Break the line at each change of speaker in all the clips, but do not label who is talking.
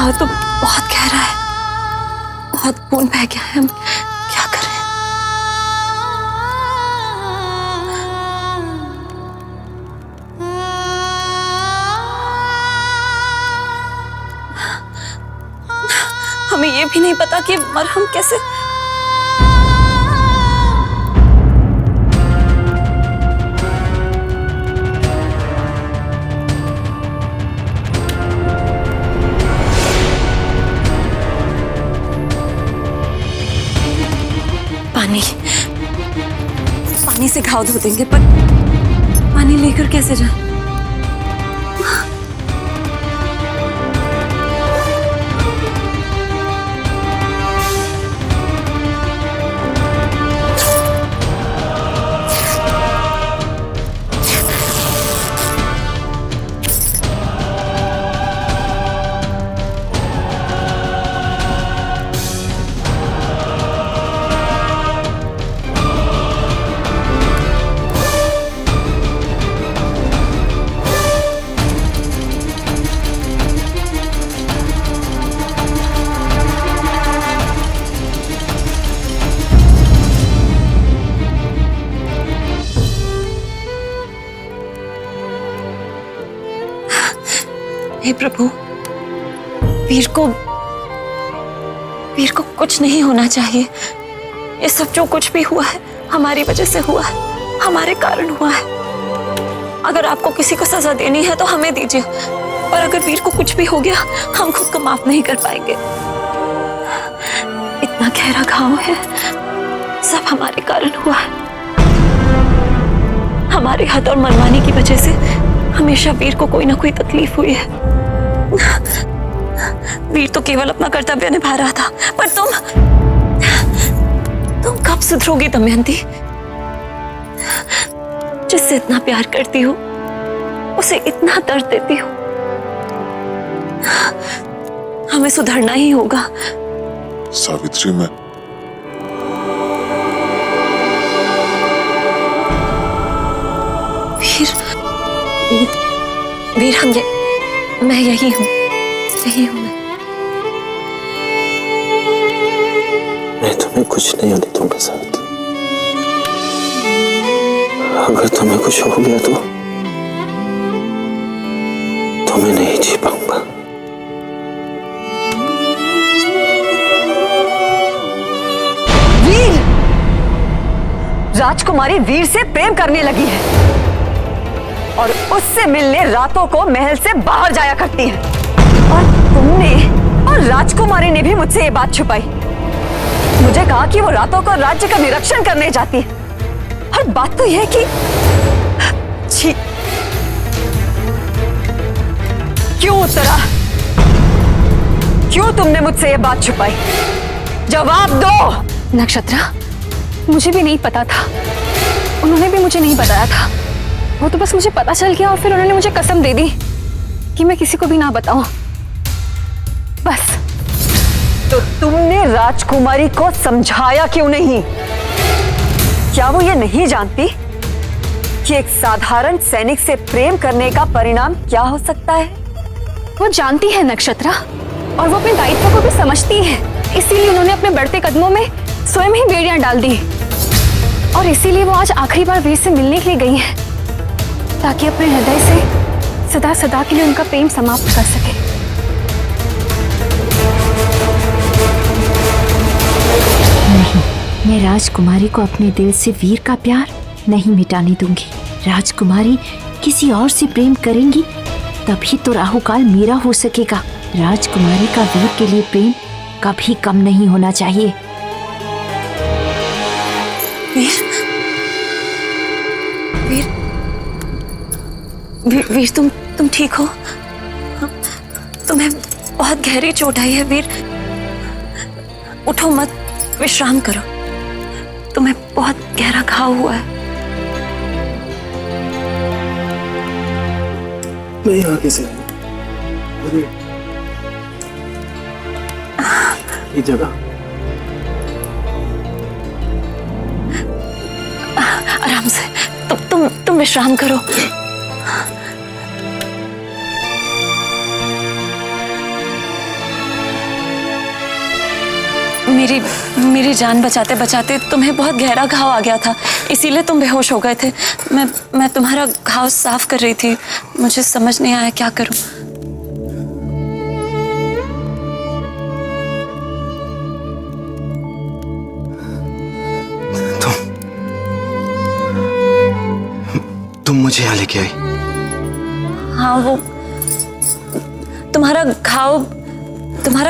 घाव तो बहुत गहरा है, बहुत खून बह गया है। हम क्या करें? हमें ये भी नहीं पता कि मरहम कैसे। पानी से घाव धो देंगे, पर पानी लेकर कैसे जाए? हे प्रभु, वीर को कुछ नहीं होना चाहिए। ये सब जो कुछ भी हुआ है हमारी वजह से हुआ है, हमारे कारण हुआ है। अगर आपको किसी को सजा देनी है तो हमें दीजिए, पर अगर वीर को कुछ भी हो गया हम खुद को माफ नहीं कर पाएंगे। इतना गहरा घाव है, सब हमारे कारण हुआ है। हमारे हद और मनमानी की वजह से हमेशा वीर को कोई ना कोई तकलीफ हुई है। वीर तो केवल अपना कर्तव्य निभा रहा था, पर तुम कब सुधरोगी दमयंती? जिससे इतना प्यार करती हो उसे इतना दर्द देती हो। हमें सुधरना ही होगा।
सावित्री, मैं
वीर मैं यही हूँ,
मैं तुम्हें कुछ नहीं होने दूंगा सावित्री। अगर तुम्हें कुछ हो गया तो मैं नहीं जी पाऊंगा।
वीर! राजकुमारी वीर से प्रेम करने लगी है और उससे मिलने रातों को महल से बाहर जाया करती है। और तुमने और राजकुमारी ने भी मुझसे ये बात छुपाई। मुझे कहा कि वो रातों को राज्य का निरीक्षण करने जाती है, और बात तो यह है कि छी, क्यों उत्तरा? क्यों तुमने मुझसे ये बात छुपाई? जवाब दो।
नक्षत्रा, मुझे भी नहीं पता था, उन्होंने भी मुझे नहीं बताया था। वो तो बस मुझे पता चल गया और फिर उन्होंने मुझे कसम दे दी कि मैं किसी को भी ना बताऊं, बस।
तो तुमने राजकुमारी को समझाया क्यों नहीं? क्या वो ये नहीं जानती कि एक साधारण सैनिक से प्रेम करने का परिणाम क्या हो सकता है?
वो जानती है नक्षत्रा, और वो अपने दायित्व को भी समझती है। इसीलिए उन्होंने अपने बढ़ते कदमों में स्वयं ही बेड़ियां डाल दी, और इसीलिए वो आज आखिरी बार वीर से मिलने के लिए गई है, ताकि अपने हृदय से सदा सदा के लिए उनका प्रेम समाप्त कर सके।
नहीं, मैं राजकुमारी को अपने दिल से वीर का प्यार नहीं मिटाने दूंगी। राजकुमारी किसी और से प्रेम करेंगी तभी तो राहुकाल मेरा हो सकेगा। राजकुमारी का वीर के लिए प्रेम कभी कम नहीं होना चाहिए।
वीर, वीर, वीर, वीर तुम ठीक हो? तुम्हें बहुत गहरी चोट आई है वीर। उठो मत, विश्राम करो। तुम्हें बहुत गहरा घाव हुआ है।
मैं यहाँ कैसे आई? ये जगह
आराम से, तुम विश्राम करो। मेरी जान बचाते बचाते तुम्हें बहुत गहरा घाव आ गया था, इसीलिए तुम बेहोश हो गए थे। मैं तुम्हारा घाव साफ कर रही थी, मुझे समझ नहीं आया क्या करूं।
तुम मुझे यहाँ लेके आई?
हाँ, वो तुम्हारा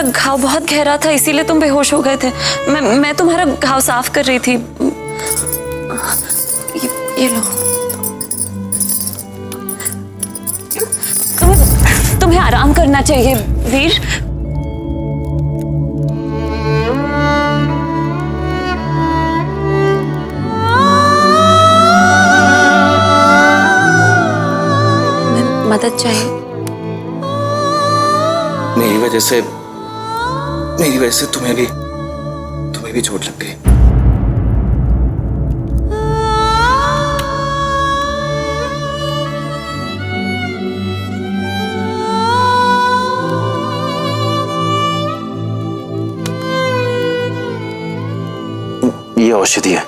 घाव बहुत गहरा था, इसीलिए तुम बेहोश हो गए थे। मैं तुम्हारा घाव साफ कर रही थी। ये लो। तुम्हें आराम करना चाहिए वीर। मदद चाहिए।
मेरी वजह से तुम्हें भी चोट लग गई। ये औषधि है,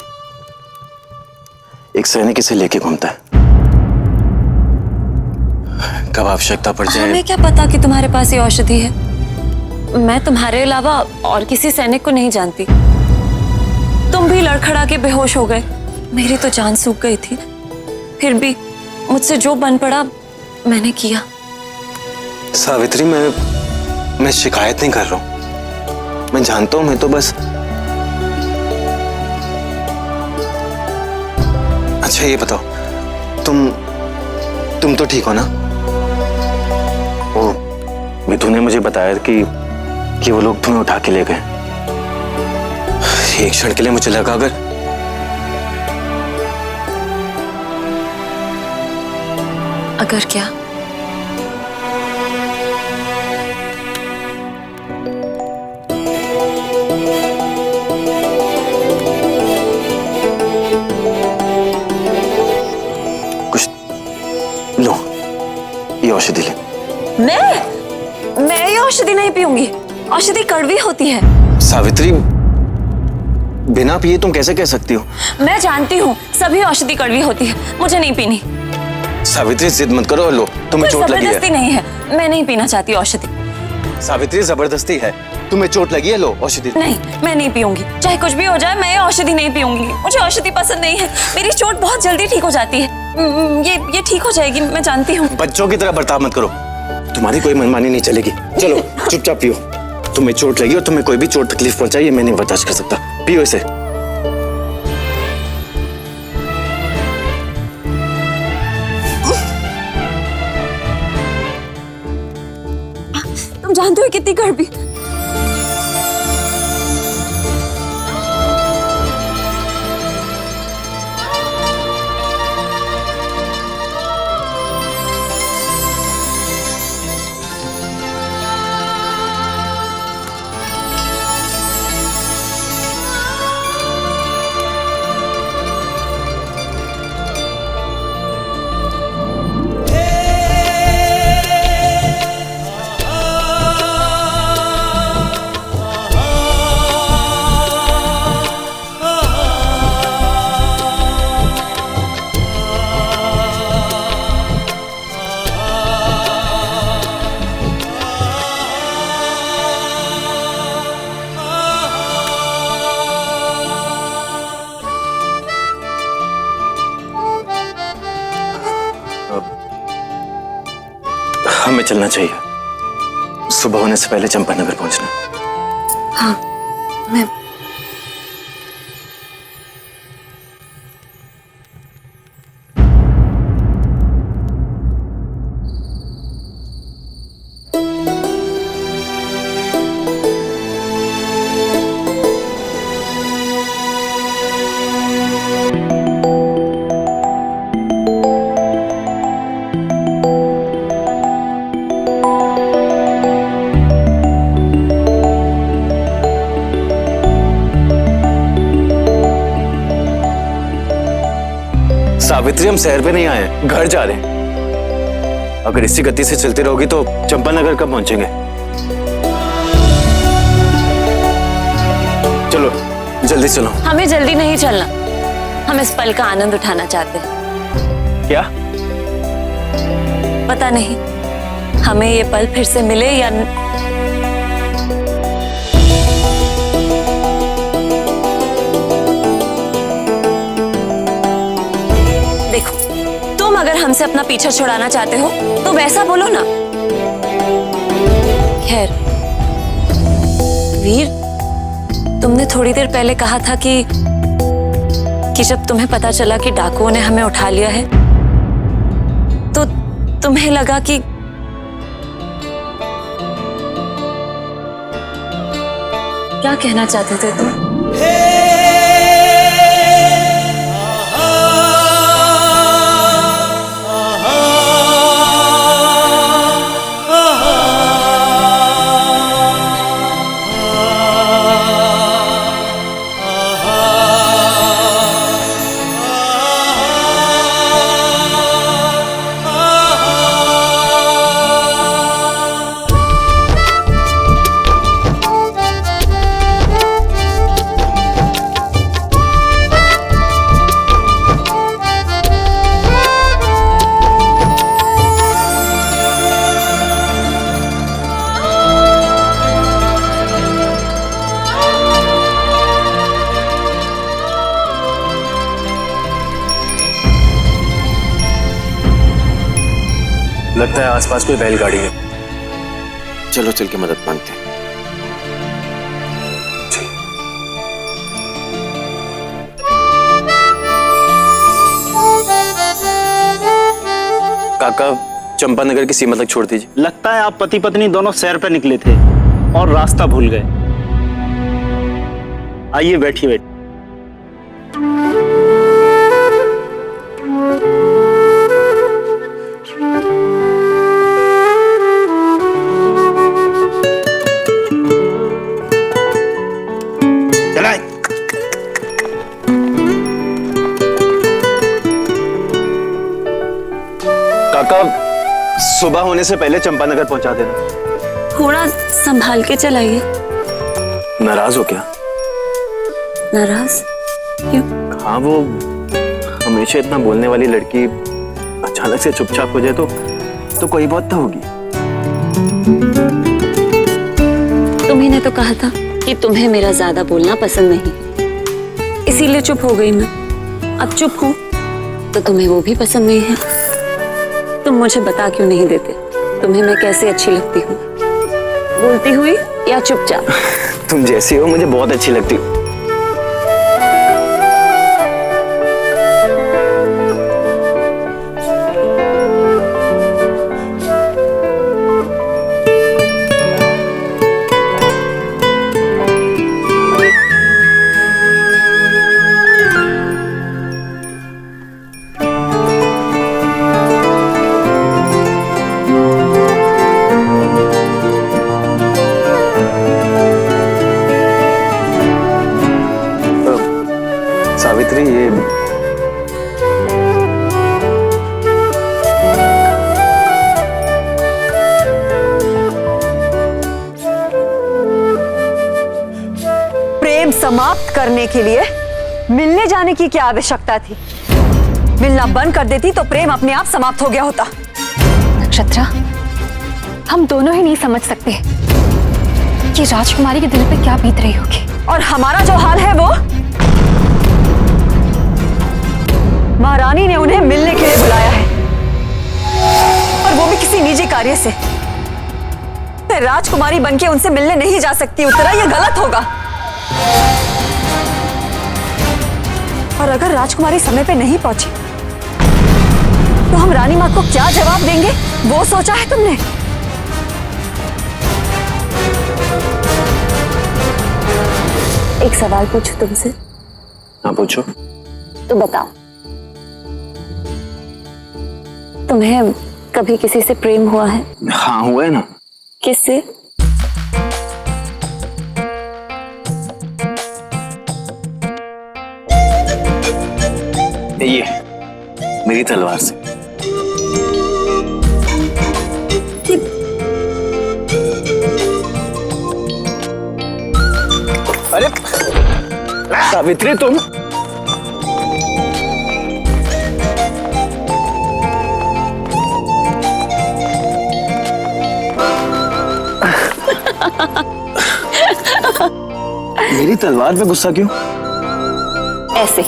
एक सैनिक इसे लेके घूमता है। कब आवश्यकता पड़ जाए।
हमें क्या पता कि तुम्हारे पास ये औषधि है? मैं तुम्हारे अलावा और किसी सैनिक को नहीं जानती। तुम भी लड़खड़ा के बेहोश हो गए, मेरी तो जान सूख गई थी। फिर भी मुझसे जो बन पड़ा मैंने किया।
सावित्री, मैं शिकायत नहीं कर रहा हूं। मैं जानता हूं, मैं तो बस। अच्छा ये बताओ, तुम तो ठीक हो ना? वो मिथुन ने मुझे बताया कि वो लोग तुम्हें उठा के ले गए। एक क्षण के लिए मुझे लगा
अगर क्या?
कुछ लो, ये औषधि ले।
मैं ये औषधि नहीं पीऊंगी। औषधि कड़वी होती है।
सावित्री, बिना पिए तुम कैसे कह सकती हो?
मैं जानती हूँ सभी औषधि कड़वी होती है, मुझे नहीं पीनी।
सावित्री जिद मत करो, लो तुम्हें चोट लगी है।
जबरदस्ती नहीं है, मैं नहीं पीना चाहती औषधि।
सावित्री जबरदस्ती है, तुम्हें चोट लगी है, लो औषधि।
नहीं, मैं नहीं पीऊंगी, चाहे कुछ भी हो जाए, मैं ये औषधि नहीं पीऊंगी। मुझे औषधि पसंद नहीं है, मेरी चोट बहुत जल्दी ठीक हो जाती है। ये ठीक हो जाएगी, मैं जानती हूँ।
बच्चों की तरह बर्ताव मत करो, तुम्हारी कोई मनमानी नहीं चलेगी। चलो चुपचाप पियो। तुम्हें चोट लगी और तुम्हें कोई भी चोट तकलीफ पहुंचाई, ये मैं नहीं बर्दाश्त कर सकता। पियो इसे।
तुम जानते हो कितनी कड़वी।
हमें चलना चाहिए, सुबह होने से पहले चंपानगर पहुंचना।
हाँ, मैं
सावित्री, हम शहर पे नहीं आए, घर जा रहे हैं। अगर इसी गति से चलते रहोगी तो चंपानगर कब पहुंचेंगे? जल्दी चलो।
हमें जल्दी नहीं चलना, हम इस पल का आनंद उठाना चाहते हैं।
क्या?
पता नहीं हमें ये पल फिर से मिले या देखो, तुम अगर हमसे अपना पीछा छुड़ाना चाहते हो तो वैसा बोलो ना। खैर वीर, तुमने थोड़ी देर पहले कहा था कि जब तुम्हें पता चला कि डाकुओं ने हमें उठा लिया है तो तुम्हें लगा कि क्या कहना चाहते थे तुम?
लगता है आसपास कोई बैलगाड़ी है। चलो चल के मदद मांगते हैं। काका, चंपानगर की सीमा तक छोड़ दीजिए।
लगता है आप पति पत्नी दोनों सैर पर निकले थे और रास्ता भूल गए। आइए बैठिए बैठिए।
काका, सुबह होने से पहले चंपानगर पहुंचा देना।
थोड़ा संभाल के चलाइए।
नाराज हो क्या?
नाराज क्यों?
हाँ, वो हमेशा इतना बोलने वाली लड़की अचानक से चुपचाप हो जाए तो कोई बात तो होगी।
तुम्ही ने तो कहा था कि तुम्हें मेरा ज्यादा बोलना पसंद नहीं, इसीलिए चुप हो गई मैं। अब चुप हूं तो तुम्हें वो भी पसंद नहीं है। तुम मुझे बता क्यों नहीं देते तुम्हें मैं कैसे अच्छी लगती हूँ, बोलती हुई या चुपचाप?
तुम जैसी हो मुझे बहुत अच्छी लगती हो। सावित्री, ये
प्रेम समाप्त करने के लिए मिलने जाने की क्या आवश्यकता थी? मिलना बंद कर देती तो प्रेम अपने आप समाप्त हो गया होता।
नक्षत्रा, हम दोनों ही नहीं समझ सकते कि राजकुमारी के दिल पे क्या बीत रही होगी।
और हमारा जो हाल है वो, महारानी ने उन्हें मिलने के लिए बुलाया है, और वो भी किसी निजी कार्य से। मैं राजकुमारी बनके उनसे मिलने नहीं जा सकती उत्तरा, ये गलत होगा। और अगर राजकुमारी समय पे नहीं पहुंची तो हम रानी मां को क्या जवाब देंगे, वो सोचा है तुमने?
एक सवाल पूछूं तुमसे?
हाँ, पूछो।
तो बताओ, तुम्हें कभी किसी से प्रेम हुआ है?
हाँ, हुआ है ना।
किससे?
ये मेरी तलवार से। अरे सावित्री तुम मेरी तलवार पे गुस्सा क्यों?
ऐसे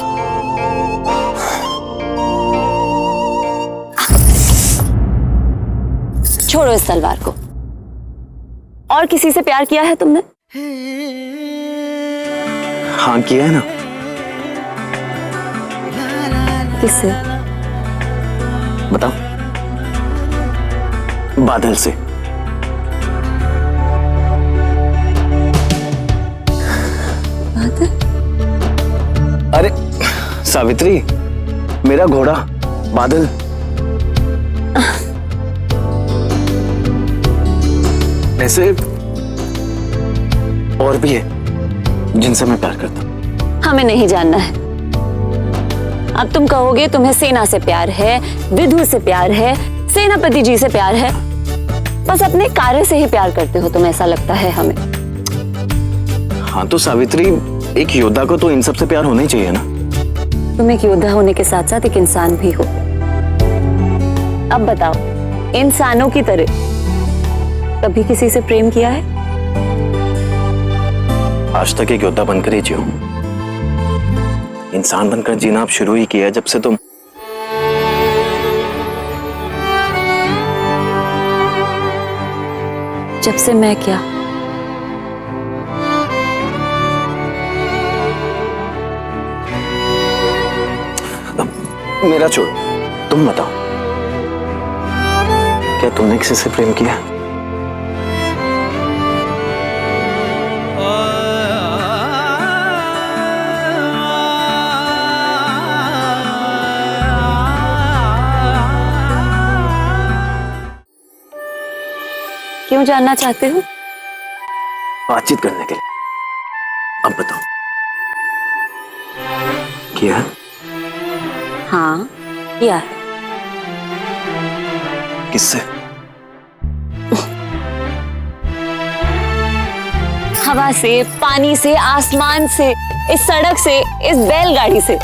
छोड़ो इस तलवार को। और किसी से प्यार किया है तुमने?
हाँ किया है ना।
किससे?
बताओ। बादल से।
बादल?
अरे सावित्री, मेरा घोड़ा बादल। ऐसे और भी है जिनसे मैं प्यार करता हूं।
हमें नहीं जानना है। अब तुम कहोगे तुम्हें सेना से प्यार है, विधु से प्यार है, सेनापति जी से प्यार है। बस अपने कार्य से ही प्यार करते हो तुम, ऐसा लगता है हमें।
हाँ तो सावित्री, एक योद्धा को तो इन सब से प्यार होना ही चाहिए ना।
तुम एक योद्धा होने के साथ साथ एक इंसान भी हो। अब बताओ, इंसानों की तरह कभी किसी से प्रेम किया है?
आज तक एक योद्धा बनकर ही जियो। इंसान बनकर जीना अब शुरू ही किया है जब से तुम।
जब से मैं क्या?
मेरा छोड़, तुम बताओ, क्या तुमने किसी से प्रेम किया?
क्यों जानना चाहते हो?
बातचीत करने के लिए। अब बताओ, किया है?
हाँ किया है।
किससे?
हवा से, पानी से, आसमान से, इस सड़क से, इस बैलगाड़ी से।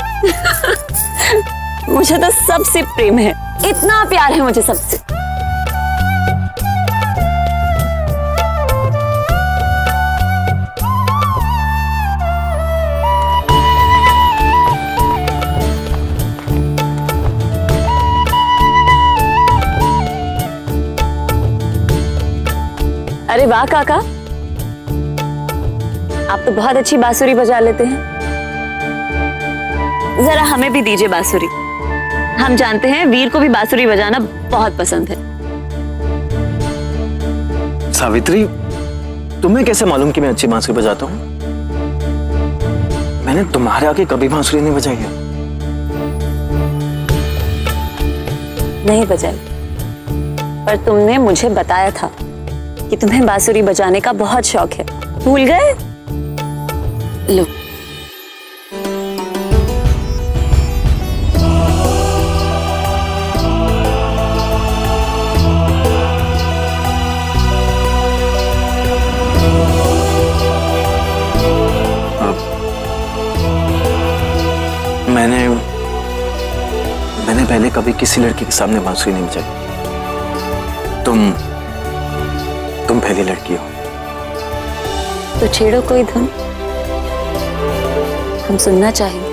मुझे तो सबसे प्रेम है, इतना प्यार है मुझे सबसे। अरे वाह काका, आप तो बहुत अच्छी बांसुरी बजा लेते हैं। जरा हमें भी दीजिए बांसुरी। हम जानते हैं वीर को भी बांसुरी बजाना बहुत पसंद है।
सावित्री, तुम्हें कैसे मालूम कि मैं अच्छी बांसुरी बजाता हूँ? मैंने तुम्हारे आगे कभी बांसुरी नहीं बजाई है।
नहीं बजाई, पर तुमने मुझे बताया था कि तुम्हें बांसुरी बजाने का बहुत शौक है। भूल गए? लो।
मैंने पहले कभी किसी लड़की के सामने बांसुरी नहीं बजाई। तुम पहली लड़की हो।
तो छेड़ो कोई धुन, हम सुनना चाहेंगे।